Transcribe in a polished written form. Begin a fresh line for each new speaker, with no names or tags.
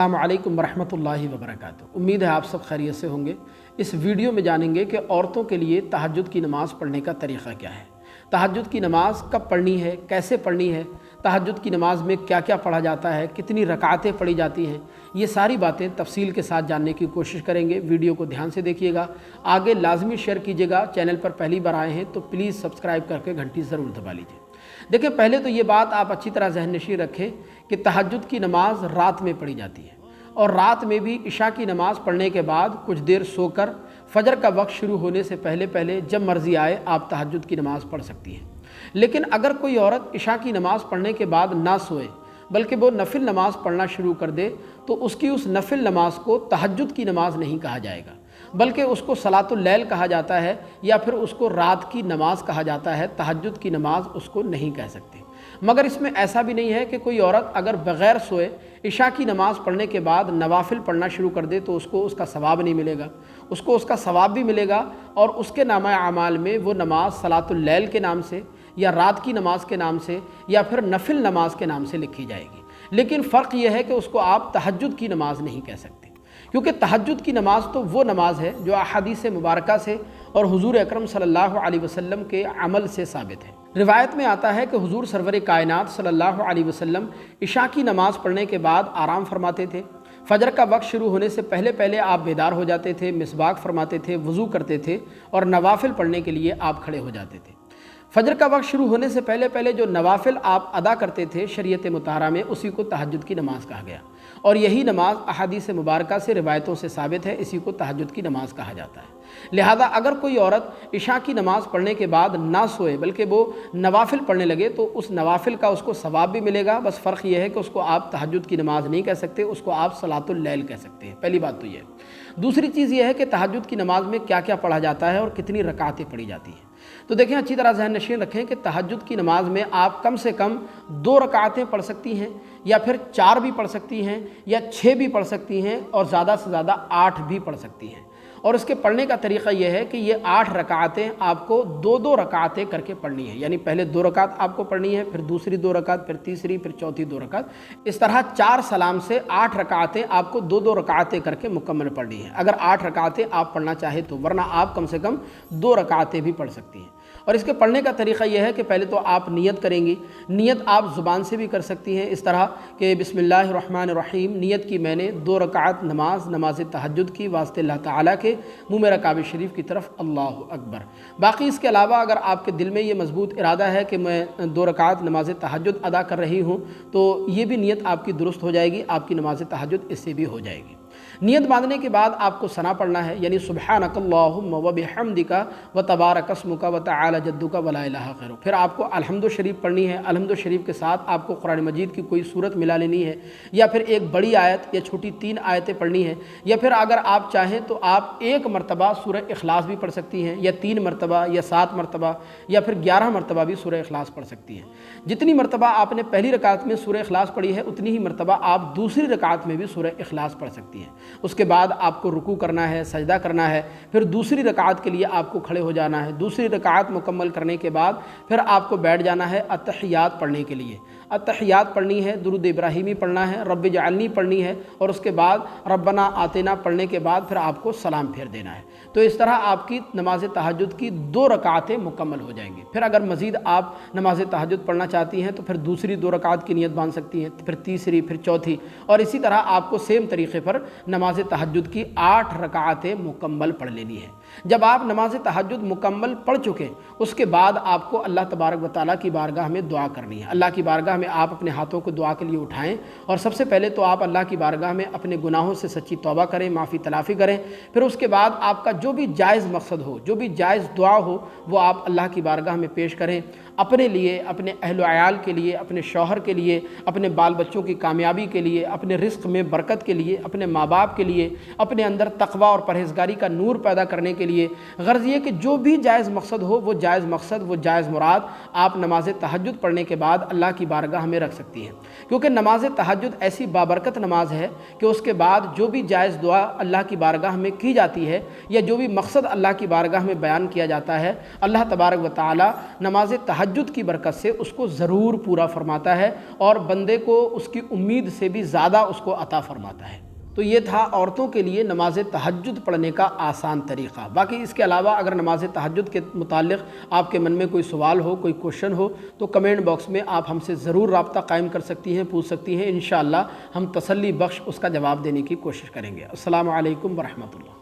अस्सलामु अलैकुम वरहमतुल्लाहि वबरकातुहू। उम्मीद है आप सब खैरियत से होंगे। इस वीडियो में जानेंगे कि औरतों के लिए तहज्जुद की नमाज़ पढ़ने का तरीक़ा क्या है, तहज्जुद की नमाज़ कब पढ़नी है, कैसे पढ़नी है, तहज्जुद की नमाज़ में क्या क्या पढ़ा जाता है, कितनी रकातें पढ़ी जाती हैं, ये सारी बातें तफसील के साथ जानने की कोशिश करेंगे। वीडियो को ध्यान से देखिएगा, आगे लाजमी शेयर कीजिएगा। चैनल पर पहली बार आए हैं तो प्लीज़ सब्सक्राइब करके घंटी ज़रूर दबा लीजिए। देखिए, पहले तो ये बात आप अच्छी तरह ज़हन नशीं रखें कि तहज्जुद की नमाज़ रात में पढ़ी जाती है और रात में भी इशा की नमाज़ पढ़ने के बाद कुछ देर सोकर फजर का वक्त शुरू होने से पहले पहले जब मर्ज़ी आए आप तहज्जुद की नमाज़ पढ़ सकती हैं। लेकिन अगर कोई औरत इशा की नमाज़ पढ़ने के बाद ना सोए बल्कि वो नफिल नमाज़ पढ़ना शुरू कर दे तो उसकी उस नफिल नमाज को तहज्जुद की नमाज़ नहीं कहा जाएगा, बल्कि उसको सलातुल लैल कहा जाता है या फिर उसको रात की नमाज़ कहा जाता है। तहज्जुद की नमाज़ उसको नहीं कह सकते। मगर इसमें ऐसा भी नहीं है कि कोई औरत अगर बग़ैर सोए इशा की नमाज़ पढ़ने के बाद नवाफिल पढ़ना शुरू कर दे तो उसको उसका सवाब नहीं मिलेगा, उसको उसका सवाब भी मिलेगा और उसके नामा अमाल में वो नमाज सलातुल लैल के नाम से या रात की नमाज के नाम से या फिर नफिल नमाज के नाम से लिखी जाएगी। लेकिन फ़र्क यह है कि उसको आप तहज्जुद की नमाज़ नहीं कह सकते, क्योंकि तहज्जुद की नमाज़ तो वो नमाज़ है जो अहादीस मुबारका से और हुज़ूर अकरम सल्लल्लाहु अलैहि वसल्लम के अमल से साबित है। रिवायत में आता है कि हुज़ूर सरवर कायनात सल्लल्लाहु अलैहि वसल्लम इशा की नमाज़ पढ़ने के बाद आराम फरमाते थे। फजर का वक्त शुरू होने से पहले पहले आप बेदार हो जाते थे, मिसबाक फरमाते थे, वज़ू करते थे और नवाफिल पढ़ने के लिए आप खड़े हो जाते थे। फजर का वक्त शुरू होने से पहले पहले जो नवाफिल आप अदा करते थे शरीयत मुताहरा में, उसी को तहज्जुद की नमाज़ कहा गया और यही नमाज अहादीस मुबारका से रिवायतों से साबित है, इसी को तहज्जुद की नमाज़ कहा जाता है। लिहाजा अगर कोई औरत इशा की नमाज़ पढ़ने के बाद ना सोए बल्कि वो नवाफिल पढ़ने लगे तो उस नवाफिल का उसको सवाब भी मिलेगा। बस फ़र्क ये है कि उसको आप तहज्जुद की नमाज़ नहीं कह सकते, उसको आप सलातुल लैल कह सकते हैं। पहली बात तो ये। दूसरी चीज़ ये है कि तहज्जुद की नमाज़ में क्या क्या पढ़ा जाता है और कितनी रकातें पढ़ी जाती हैं। तो देखें, अच्छी तरह ज़हन नशीं रखें कि तहज्जुद की नमाज़ में आप कम से कम 2 रकातें पढ़ सकती हैं या फिर 4 भी पढ़ सकती हैं या 6 भी पढ़ सकती हैं और ज़्यादा से ज़्यादा 8 भी पढ़ सकती हैं। और इसके पढ़ने का तरीक़ा यह है कि ये 8 रकातें आपको 2-2 रकातें करके पढ़नी है, यानी पहले 2 रकात आपको पढ़नी है, फिर दूसरी 2 रकात, फिर तीसरी, फिर चौथी 2 रकात। इस तरह 4 सलाम से 8 रकातें आपको 2-2 रकातें करके मुकम्मल पढ़नी है। अगर 8 रकातें आप पढ़ना चाहें तो, वरना आप कम से कम 2 रकातें भी पढ़ सकती हैं। और इसके पढ़ने का तरीक़ा यह है कि पहले तो आप नियत करेंगी। नियत आप ज़ुबान से भी कर सकती हैं, इस तरह कि बिस्मिल्लाहिर्रहमानिर्रहीम नियत की मैंने 2 रकात नमाज तहज्जुद की वास्ते अल्लाह ताला के, मुँह मेरा काबे शरीफ की तरफ, अल्लाहु अकबर। बाकी इसके अलावा अगर आपके दिल में ये मजबूत इरादा है कि मैं 2 रकात नमाज तहज्जुद अदा कर रही हूँ तो ये भी नियत आपकी दुरुस्त हो जाएगी, आपकी नमाज तहज्जुद इससे भी हो जाएगी। नियत बांधने के बाद आपको सना पढ़ना है, यानी सुब्हानकल्लाहुम्मा व बिहम्दिका व तबारक अस्मुका व तआला जद्दुका व ला इलाहा गैरुक। फिर आपको अलहम्दु शरीफ पढ़नी है। अलहम्दु शरीफ के साथ आपको कुरान मजीद की कोई सूरत मिला लेनी है या फिर एक बड़ी आयत या छोटी 3 आयतें पढ़नी है, या फिर अगर आप चाहें तो आप 1 मरतबा सूरह इखलास भी पढ़ सकती हैं या 3 मरतबा या 7 मरतबा या फिर 11 मरतबा भी सूरह इखलास पढ़ सकती हैं। जितनी मरतबा आपने पहली रकात में सूरह इखलास पढ़ी है उतनी ही मरतबा आप दूसरी रकात में भी सूरह इखलास पढ़ सकती हैं। उसके बाद आपको रुकू करना है, सजदा करना है, फिर दूसरी रकात के लिए आपको खड़े हो जाना है। दूसरी रकात मुकम्मल करने के बाद फिर आपको बैठ जाना है अत्तहियात पढ़ने के लिए। अत्तहियात पढ़नी है, दुरूद इब्राहिमी पढ़ना है, रब्बि जअलनी पढ़नी है और उसके बाद रब्बना आतिना पढ़ने के बाद फिर आपको सलाम फेर देना है। तो इस तरह आपकी नमाज तहज्जुद की 2 रकातें मुकम्मल हो जाएंगी। फिर अगर मज़ीद आप नमाज तहज्जुद पढ़ना चाहती हैं तो फिर दूसरी 2 रकात की नियत बांध सकती हैं, फिर तीसरी, फिर चौथी, और इसी तरह आपको सेम तरीक़े पर नमाज तहज्जुद की 8 रकातें मुकम्मल पढ़ लेनी है। जब आप नमाज तहज्जुद मुकम्मल पढ़ चुके उसके बाद आपको अल्लाह तबारक व तआला की बारगाह में दुआ करनी है। अल्लाह की बारगाह में आप अपने हाथों को दुआ के लिए उठाएं और सबसे पहले तो आप अल्लाह की बारगाह में अपने गुनाहों से सच्ची तौबा करें, माफ़ी तलाफ़ी करें। फिर उसके बाद आपका जो भी जायज़ मकसद हो, जो भी जायज़ दुआ हो, वो आप अल्लाह की बारगाह में पेश करें, अपने लिए, अपने अहल अयाल के लिए, अपने शौहर के लिए, अपने बाल बच्चों की कामयाबी के लिए, अपने रिस्क में बरकत के लिए, अपने माँ बाप के लिए, अपने अंदर तक़वा और परहेज़गारी का नूर पैदा करने के लिए। गर्ज़ ये कि जो भी जायज़ मकसद हो वो जायज़ मकसद, वो जायज़ मुराद आप नमाज तहज्जुद पढ़ने के बाद अल्लाह की बारगाह बारगाह में रख सकती हैं, क्योंकि नमाज तहज्जुद ऐसी बाबरकत नमाज है कि उसके बाद जो भी जायज़ दुआ अल्लाह की बारगाह में की जाती है या जो भी मकसद अल्लाह की बारगाह में बयान किया जाता है, अल्लाह तबारक व तआला नमाज तहज्जुद की बरकत से उसको ज़रूर पूरा फरमाता है और बंदे को उसकी उम्मीद से भी ज़्यादा उसको अता फरमाता है। तो ये था औरतों के लिए नमाज तहज्जुद पढ़ने का आसान तरीक़ा। बाकी इसके अलावा अगर नमाज तहज्जुद के मुताल्लिक़ आपके मन में कोई सवाल हो, कोई क्वेश्चन हो, तो कमेंट बॉक्स में आप हमसे ज़रूर रब्ता कायम कर सकती हैं, पूछ सकती हैं। इंशाअल्लाह हम तसल्ली बख्श उसका जवाब देने की कोशिश करेंगे। अस्सलामु अलैकुम व रहमतुल्लाह।